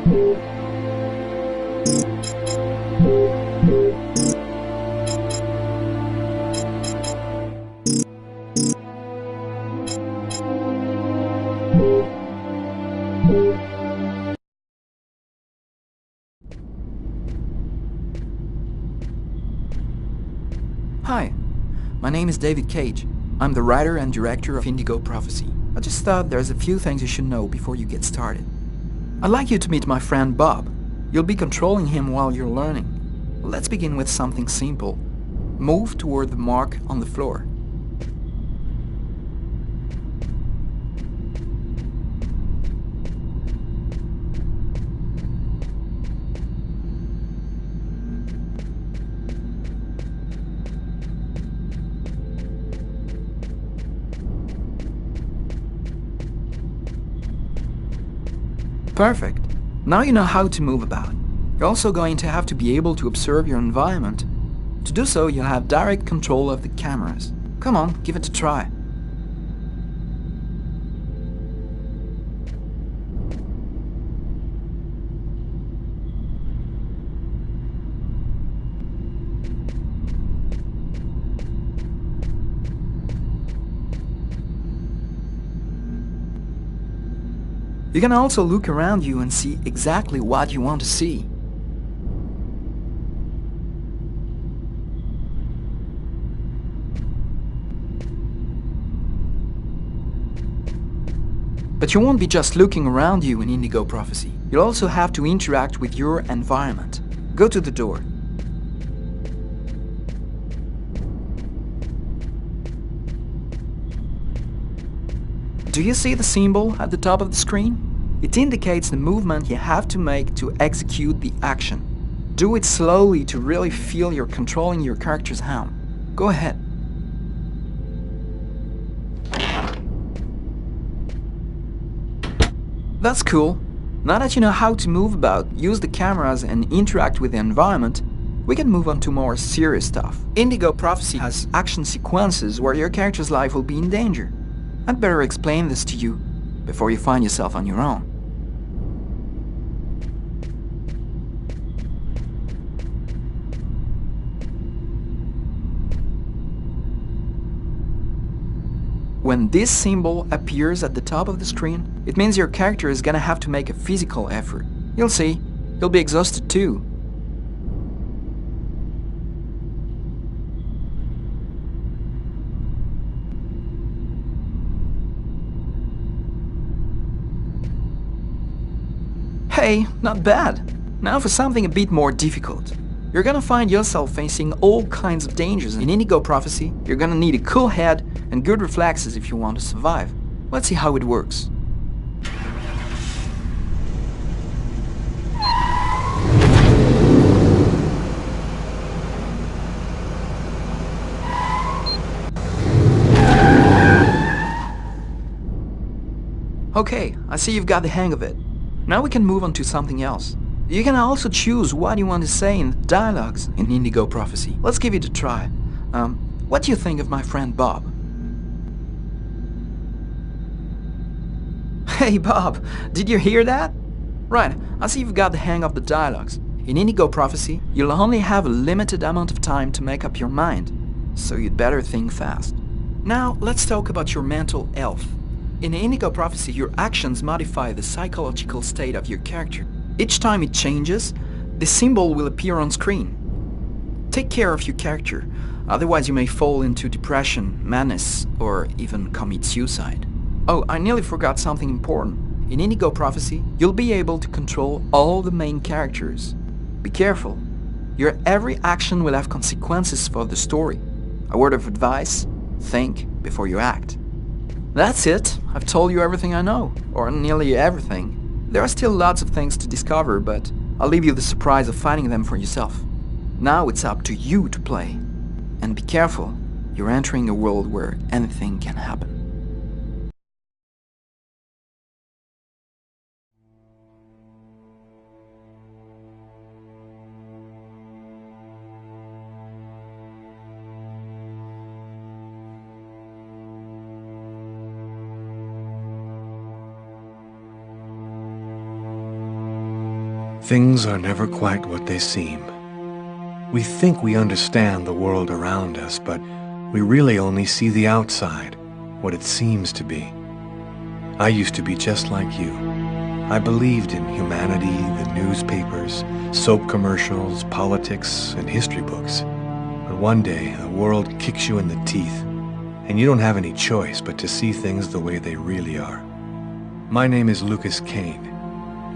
Hi, my name is David Cage. I'm the writer and director of Indigo Prophecy. I just thought there's a few things you should know before you get started. I'd like you to meet my friend Bob. You'll be controlling him while you're learning. Let's begin with something simple. Move toward the mark on the floor. Perfect. Now you know how to move about. You're also going to have to be able to observe your environment. To do so, you'll have direct control of the cameras. Come on, give it a try. You can also look around you and see exactly what you want to see. But you won't be just looking around you in Indigo Prophecy. You'll also have to interact with your environment. Go to the door. Do you see the symbol at the top of the screen? It indicates the movement you have to make to execute the action. Do it slowly to really feel you're controlling your character's hand. Go ahead. That's cool. Now that you know how to move about, use the cameras and interact with the environment, we can move on to more serious stuff. Indigo Prophecy has action sequences where your character's life will be in danger. I'd better explain this to you before you find yourself on your own. When this symbol appears at the top of the screen, it means your character is gonna have to make a physical effort. You'll see, you'll be exhausted too. Hey, not bad. Now for something a bit more difficult. You're gonna find yourself facing all kinds of dangers. In Indigo Prophecy, you're gonna need a cool head and good reflexes if you want to survive. Let's see how it works. Okay, I see you've got the hang of it. Now we can move on to something else. You can also choose what you want to say in the dialogues in Indigo Prophecy. Let's give it a try. What do you think of my friend Bob? Hey Bob, did you hear that? Right, I see you've got the hang of the dialogues. In Indigo Prophecy, you'll only have a limited amount of time to make up your mind, so you'd better think fast. Now, let's talk about your mental health. In Indigo Prophecy, your actions modify the psychological state of your character. Each time it changes, the symbol will appear on screen. Take care of your character, otherwise you may fall into depression, madness, or even commit suicide. Oh, I nearly forgot something important. In Indigo Prophecy, you'll be able to control all the main characters. Be careful. Your every action will have consequences for the story. A word of advice, think before you act. That's it. I've told you everything I know, or nearly everything. There are still lots of things to discover, but I'll leave you the surprise of finding them for yourself. Now it's up to you to play. And be careful, you're entering a world where anything can happen. Things are never quite what they seem. We think we understand the world around us, but we really only see the outside, what it seems to be. I used to be just like you. I believed in humanity, the newspapers, soap commercials, politics, and history books. But one day, the world kicks you in the teeth, and you don't have any choice but to see things the way they really are. My name is Lucas Kane.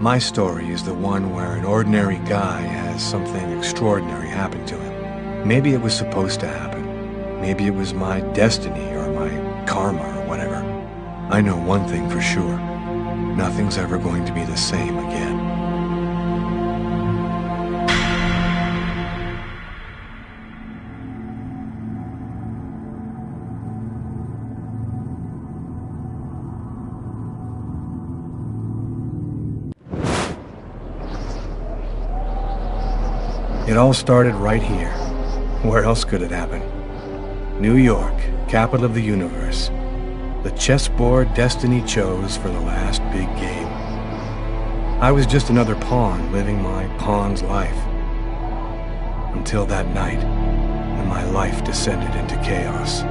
My story is the one where an ordinary guy has something extraordinary happen to him. Maybe it was supposed to happen. Maybe it was my destiny or my karma or whatever. I know one thing for sure. Nothing's ever going to be the same again. It all started right here. Where else could it happen? New York, capital of the universe. The chessboard destiny chose for the last big game. I was just another pawn living my pawn's life. Until that night, when my life descended into chaos.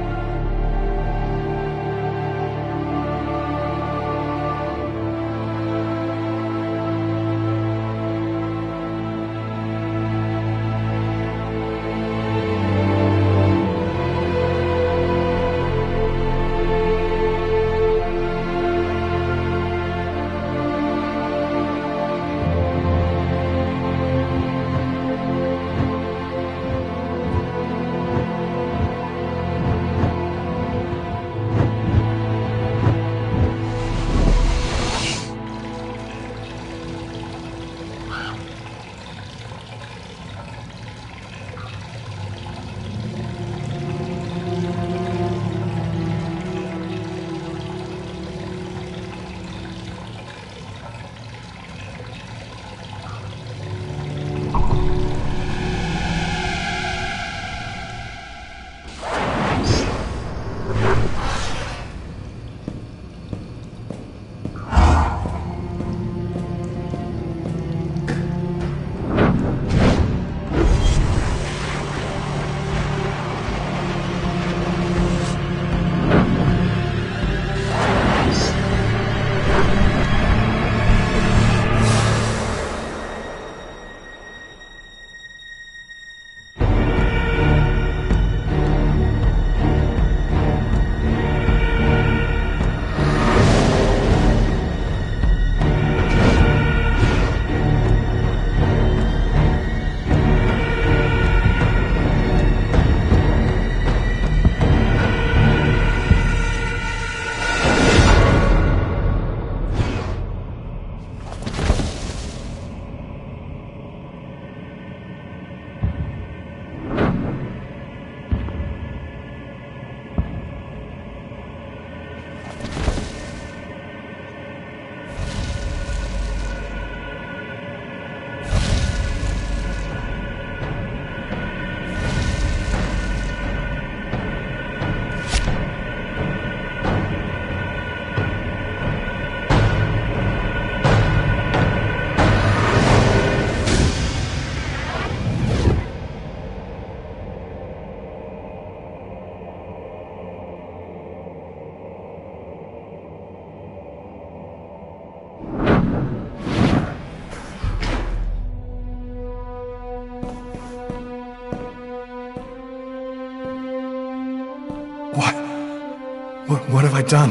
What have I done?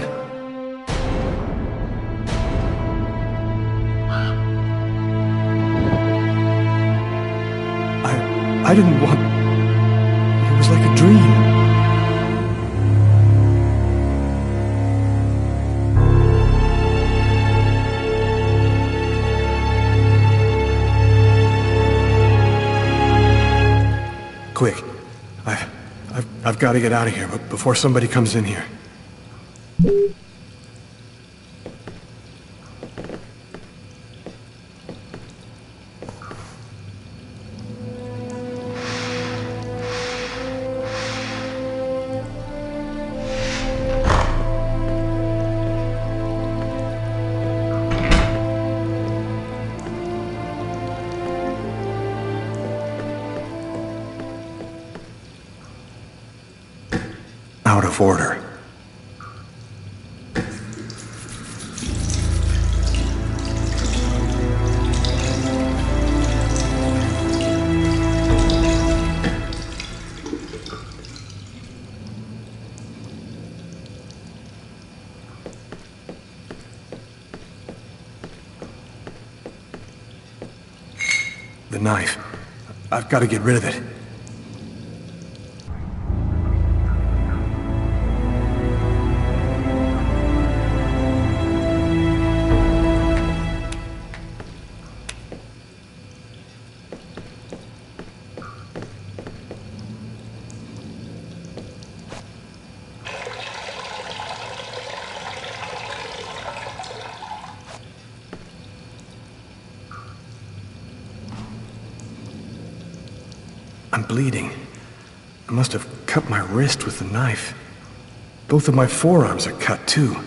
I didn't want... It was like a dream. Quick. I've got to get out of here, but before somebody comes in here. out of order. The knife. I've got to get rid of it. I'm bleeding. I must have cut my wrist with the knife. Both of my forearms are cut, too.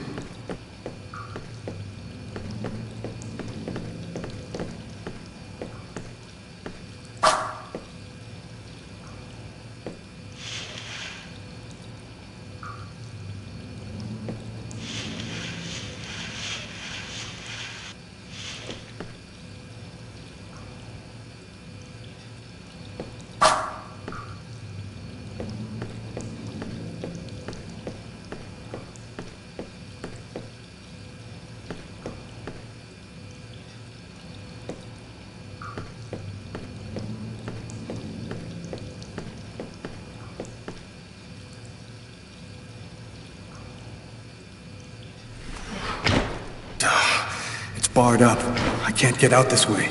It's barred up. I can't get out this way.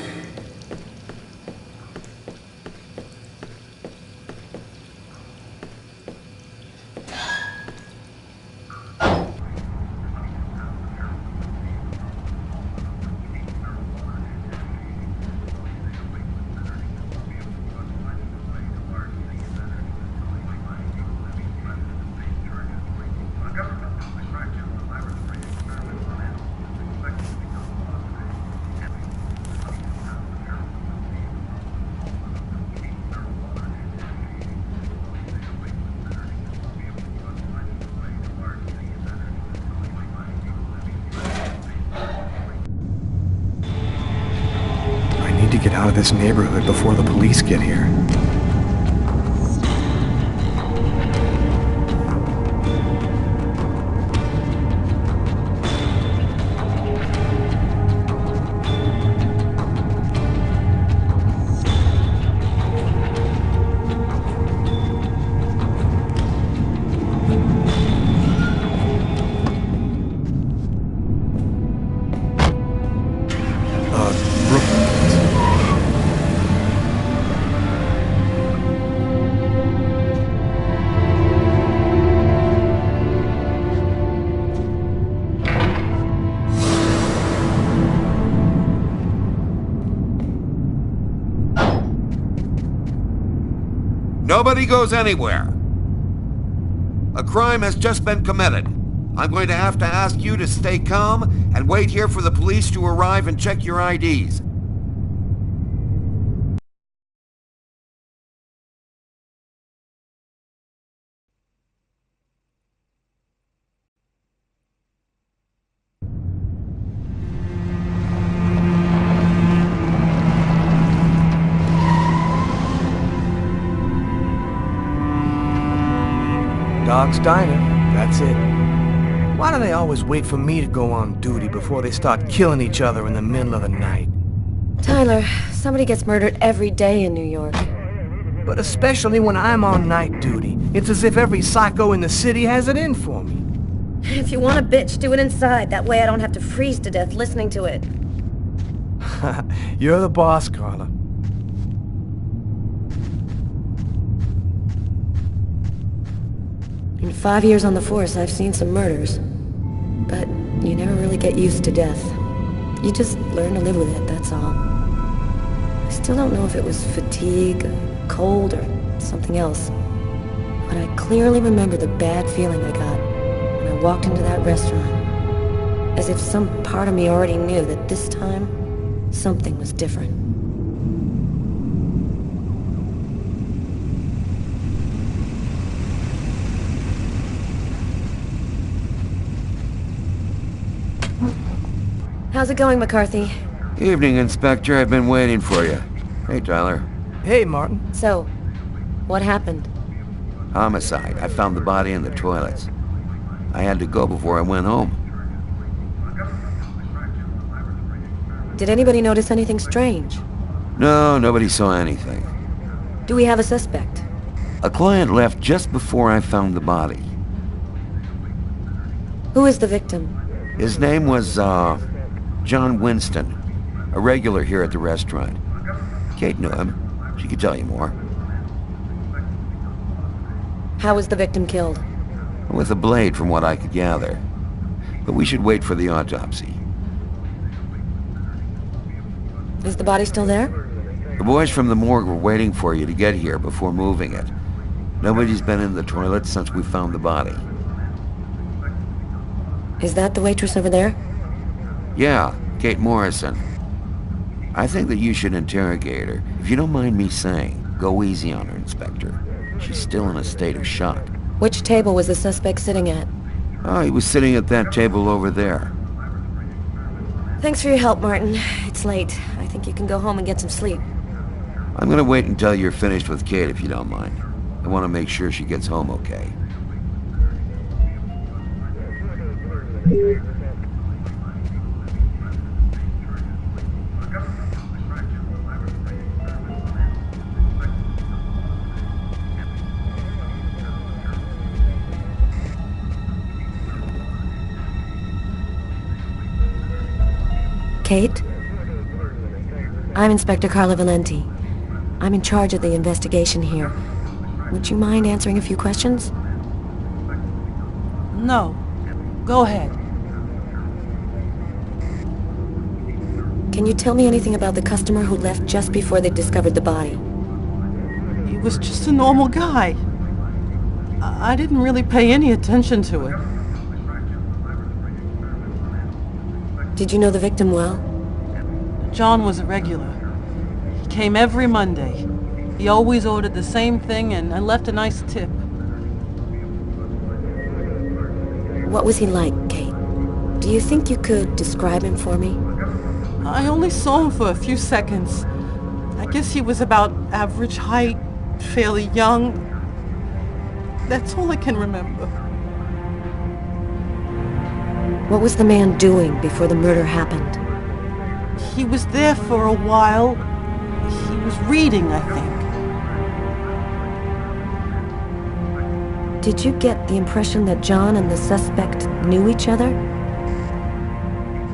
I need to get out of this neighborhood before the police get here. Nobody goes anywhere. A crime has just been committed. I'm going to have to ask you to stay calm and wait here for the police to arrive and check your IDs. Dog's Diner, that's it. Why do they always wait for me to go on duty before they start killing each other in the middle of the night? Tyler, somebody gets murdered every day in New York. But especially when I'm on night duty. It's as if every psycho in the city has it in for me. If you want a bitch, do it inside. That way I don't have to freeze to death listening to it. You're the boss, Carla. In 5 years on the force, I've seen some murders. But you never really get used to death. You just learn to live with it, that's all. I still don't know if it was fatigue, cold, or something else. But I clearly remember the bad feeling I got when I walked into that restaurant. As if some part of me already knew that this time, something was different. How's it going, McCarthy? Evening, Inspector. I've been waiting for you. Hey, Tyler. Hey, Martin. So, what happened? Homicide. I found the body in the toilets. I had to go before I went home. Did anybody notice anything strange? No, nobody saw anything. Do we have a suspect? A client left just before I found the body. Who is the victim? His name was, John Winston. A regular here at the restaurant. Kate knew him. She could tell you more. How was the victim killed? With a blade, from what I could gather. But we should wait for the autopsy. Is the body still there? The boys from the morgue were waiting for you to get here before moving it. Nobody's been in the toilet since we found the body. Is that the waitress over there? Yeah, Kate Morrison. I think that you should interrogate her. If you don't mind me saying, go easy on her, Inspector. She's still in a state of shock. Which table was the suspect sitting at? Oh, he was sitting at that table over there. Thanks for your help, Martin. It's late. I think you can go home and get some sleep. I'm gonna wait until you're finished with Kate, if you don't mind. I want to make sure she gets home okay. Kate? I'm Inspector Carla Valenti. I'm in charge of the investigation here. Would you mind answering a few questions? No. Go ahead. Can you tell me anything about the customer who left just before they discovered the body? He was just a normal guy. I didn't really pay any attention to it. Did you know the victim well? John was a regular. He came every Monday. He always ordered the same thing and left a nice tip. What was he like, Kate? Do you think you could describe him for me? I only saw him for a few seconds. I guess he was about average height, fairly young. That's all I can remember. What was the man doing before the murder happened? He was there for a while. He was reading, I think. Did you get the impression that John and the suspect knew each other?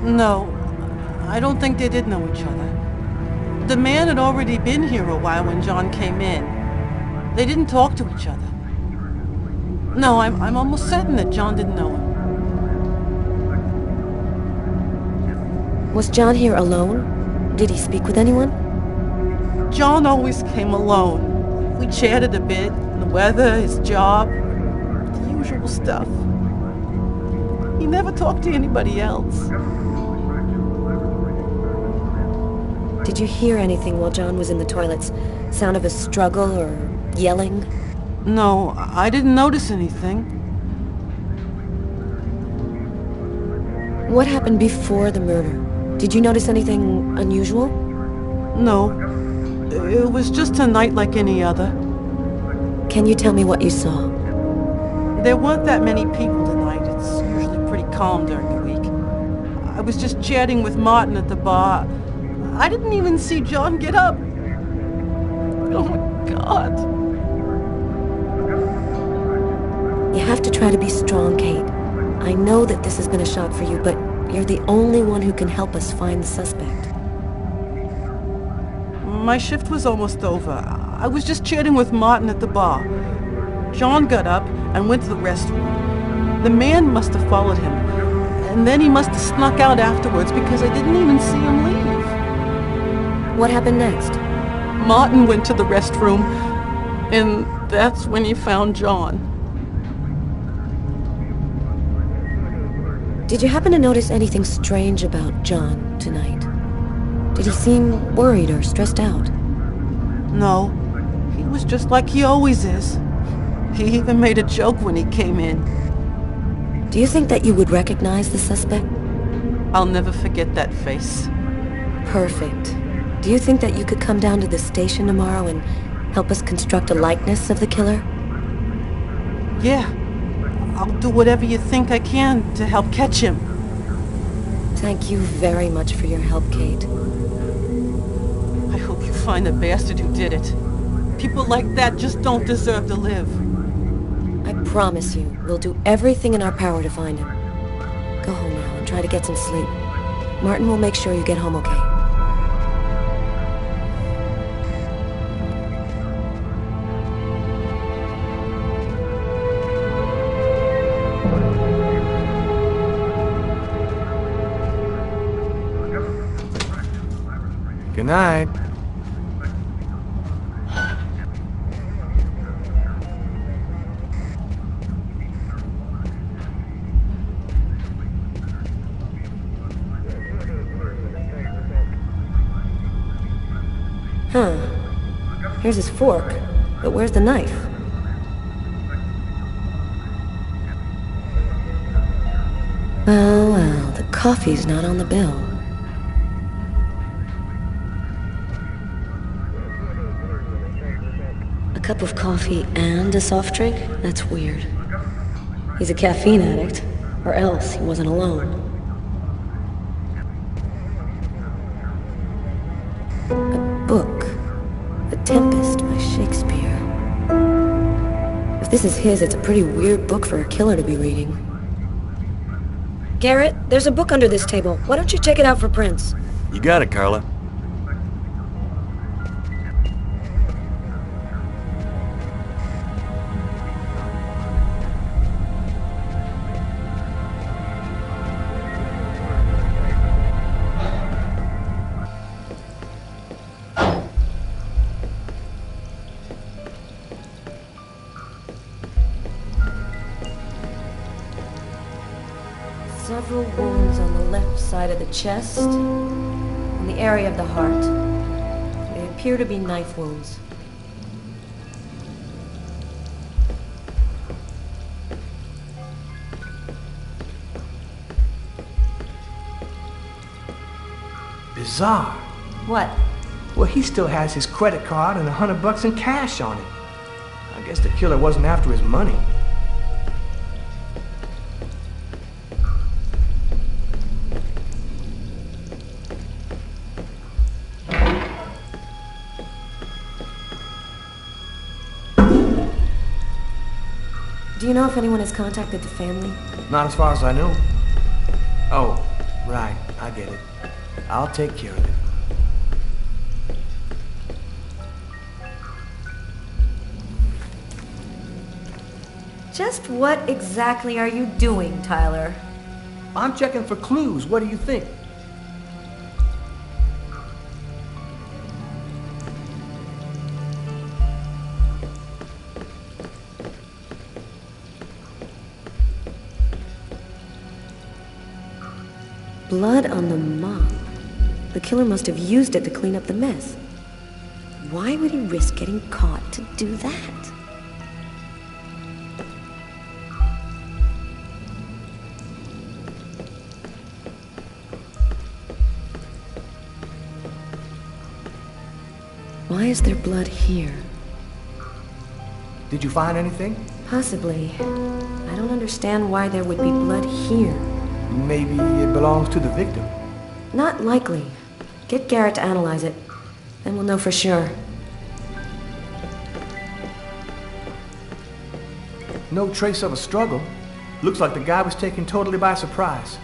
No, I don't think they did know each other. The man had already been here a while when John came in. They didn't talk to each other. No, I'm almost certain that John didn't know him. Was John here alone? Did he speak with anyone? John always came alone. We chatted a bit, the weather, his job, the usual stuff. He never talked to anybody else. Did you hear anything while John was in the toilets? Sound of a struggle or yelling? No, I didn't notice anything. What happened before the murder? Did you notice anything unusual? No, it was just a night like any other. Can you tell me what you saw? There weren't that many people tonight. It's usually pretty calm during the week. I was just chatting with Martin at the bar. I didn't even see John get up. Oh my God. You have to try to be strong, Kate. I know that this has been a shock for you, but you're the only one who can help us find the suspect. My shift was almost over. I was just chatting with Martin at the bar. John got up and went to the restroom. The man must have followed him, and then he must have snuck out afterwards because I didn't even see him leave. What happened next? Martin went to the restroom, and that's when he found John. Did you happen to notice anything strange about John tonight? Did he seem worried or stressed out? No, he was just like he always is. He even made a joke when he came in. Do you think that you would recognize the suspect? I'll never forget that face. Perfect. Do you think that you could come down to the station tomorrow and help us construct a likeness of the killer? Yeah. I'll do whatever you think I can to help catch him. Thank you very much for your help, Kate. I hope you find the bastard who did it. People like that just don't deserve to live. I promise you, we'll do everything in our power to find him. Go home now and try to get some sleep. Martin will make sure you get home okay. Good night. Huh. Here's his fork, but where's the knife? Well, the coffee's not on the bill. A cup of coffee and a soft drink? That's weird. He's a caffeine addict, or else he wasn't alone. A book. The Tempest by Shakespeare. If this is his, it's a pretty weird book for a killer to be reading. Garrett, there's a book under this table. Why don't you check it out for prints? You got it, Carla. Several wounds on the left side of the chest and the area of the heart. They appear to be knife wounds. Bizarre. What? Well, he still has his credit card and $100 in cash on him. I guess the killer wasn't after his money. Do you know if anyone has contacted the family? Not as far as I know. Oh, right. I get it. I'll take care of it. Just what exactly are you doing, Tyler? I'm checking for clues. What do you think? Blood on the mop. The killer must have used it to clean up the mess. Why would he risk getting caught to do that? Why is there blood here? Did you find anything? Possibly. I don't understand why there would be blood here. Maybe it belongs to the victim. Not likely. Get Garrett to analyze it. Then we'll know for sure. No trace of a struggle. Looks like the guy was taken totally by surprise.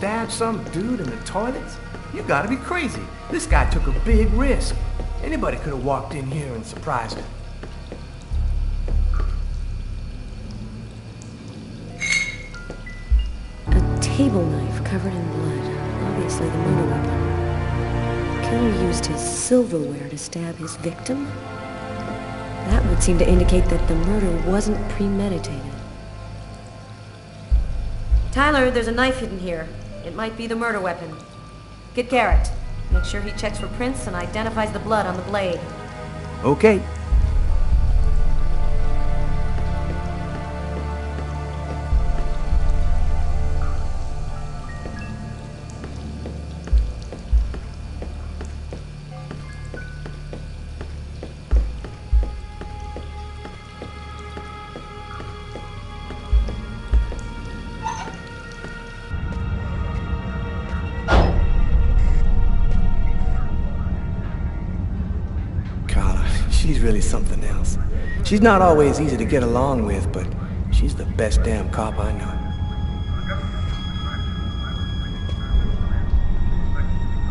stab some dude in the toilets? You gotta be crazy. This guy took a big risk. Anybody could have walked in here and surprised him. A table knife covered in blood. Obviously the murder weapon. The killer used his silverware to stab his victim? That would seem to indicate that the murder wasn't premeditated. Tyler, there's a knife hidden here. It might be the murder weapon. Get Garrett. Make sure he checks for prints and identifies the blood on the blade. Okay. She's really something else. She's not always easy to get along with, but she's the best damn cop I know.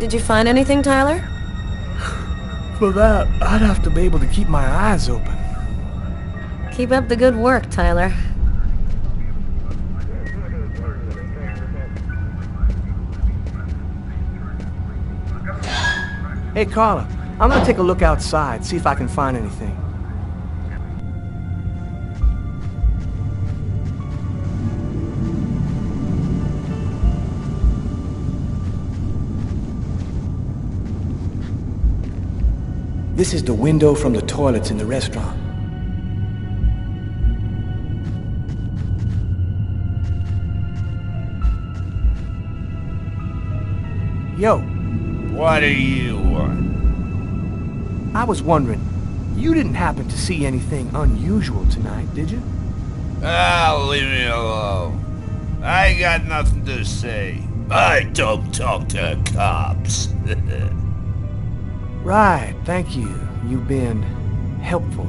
Did you find anything, Tyler? For that, I'd have to be able to keep my eyes open. Keep up the good work, Tyler. Hey, Carla. I'm gonna take a look outside, see if I can find anything. This is the window from the toilets in the restaurant. Yo. What do you want? I was wondering, you didn't happen to see anything unusual tonight, did you? Ah, leave me alone. I got nothing to say. I don't talk to cops. Right, thank you. You've been helpful.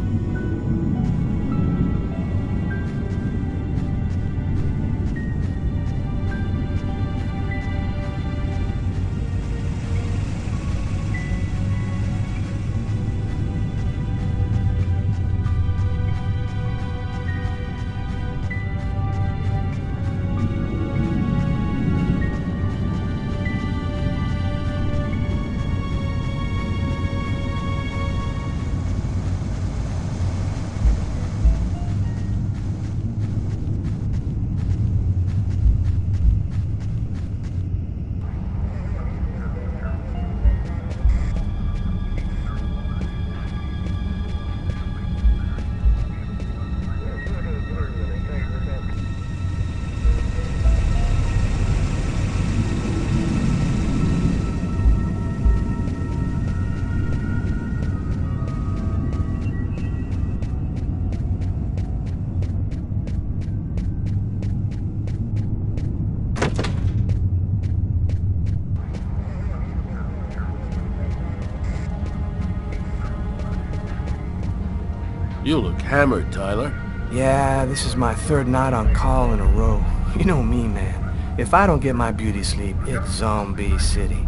You look hammered, Tyler. Yeah, this is my third night on call in a row. You know me, man. If I don't get my beauty sleep, it's Zombie City.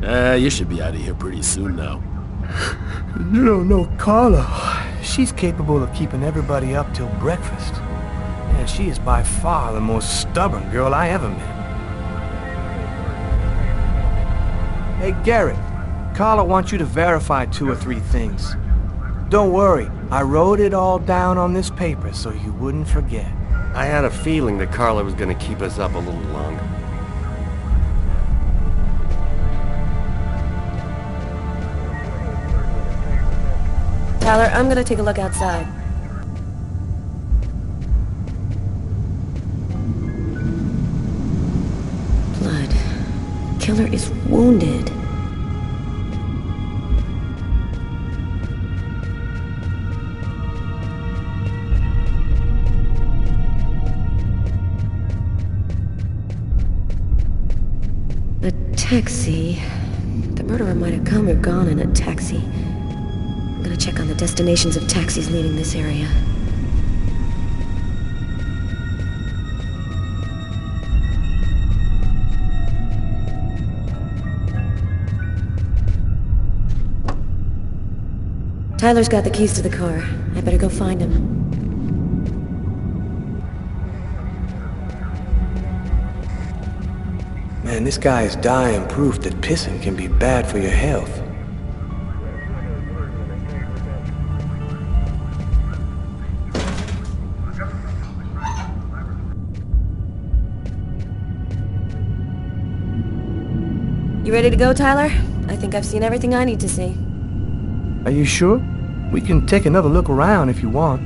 You should be out of here pretty soon now. You don't know Carla. She's capable of keeping everybody up till breakfast. And she is by far the most stubborn girl I ever met. Hey, Garrett. Carla wants you to verify 2 or 3 things. Don't worry, I wrote it all down on this paper so you wouldn't forget. I had a feeling that Carla was gonna keep us up a little longer. Tyler, I'm gonna take a look outside. Blood. Killer is wounded. A taxi. The murderer might have come or gone in a taxi. I'm gonna check on the destinations of taxis leaving this area. Tyler's got the keys to the car. I better go find him. Man, this guy is dying proof that pissing can be bad for your health. You ready to go, Tyler? I think I've seen everything I need to see. Are you sure? We can take another look around if you want.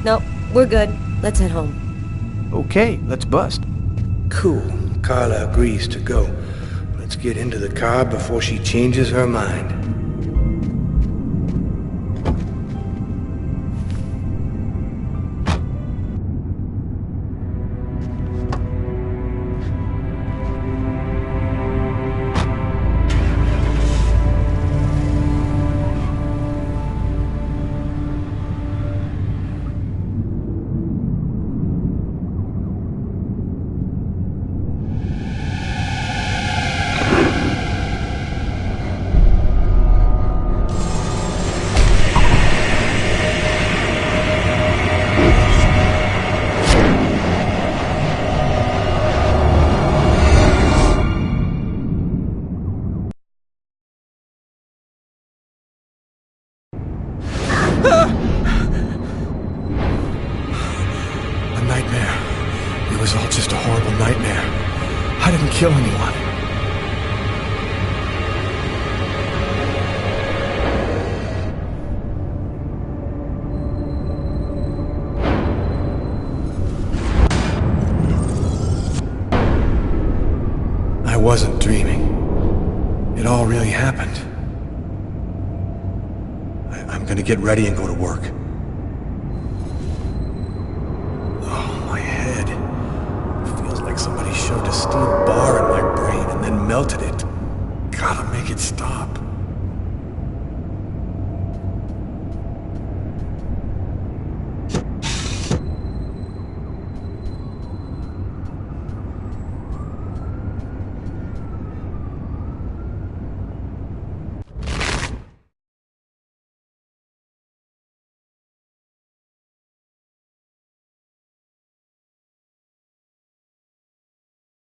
No, we're good. Let's head home. Okay, let's bust. Cool. Carla agrees to go. Let's get into the car before she changes her mind. A nightmare. It was all just a horrible nightmare. I didn't kill anyone. I wasn't dreaming. It all really happened. I'm gonna get ready and go to work. Oh, my head. It feels like somebody shoved a steel bar in my brain and then melted it. Gotta make it stop.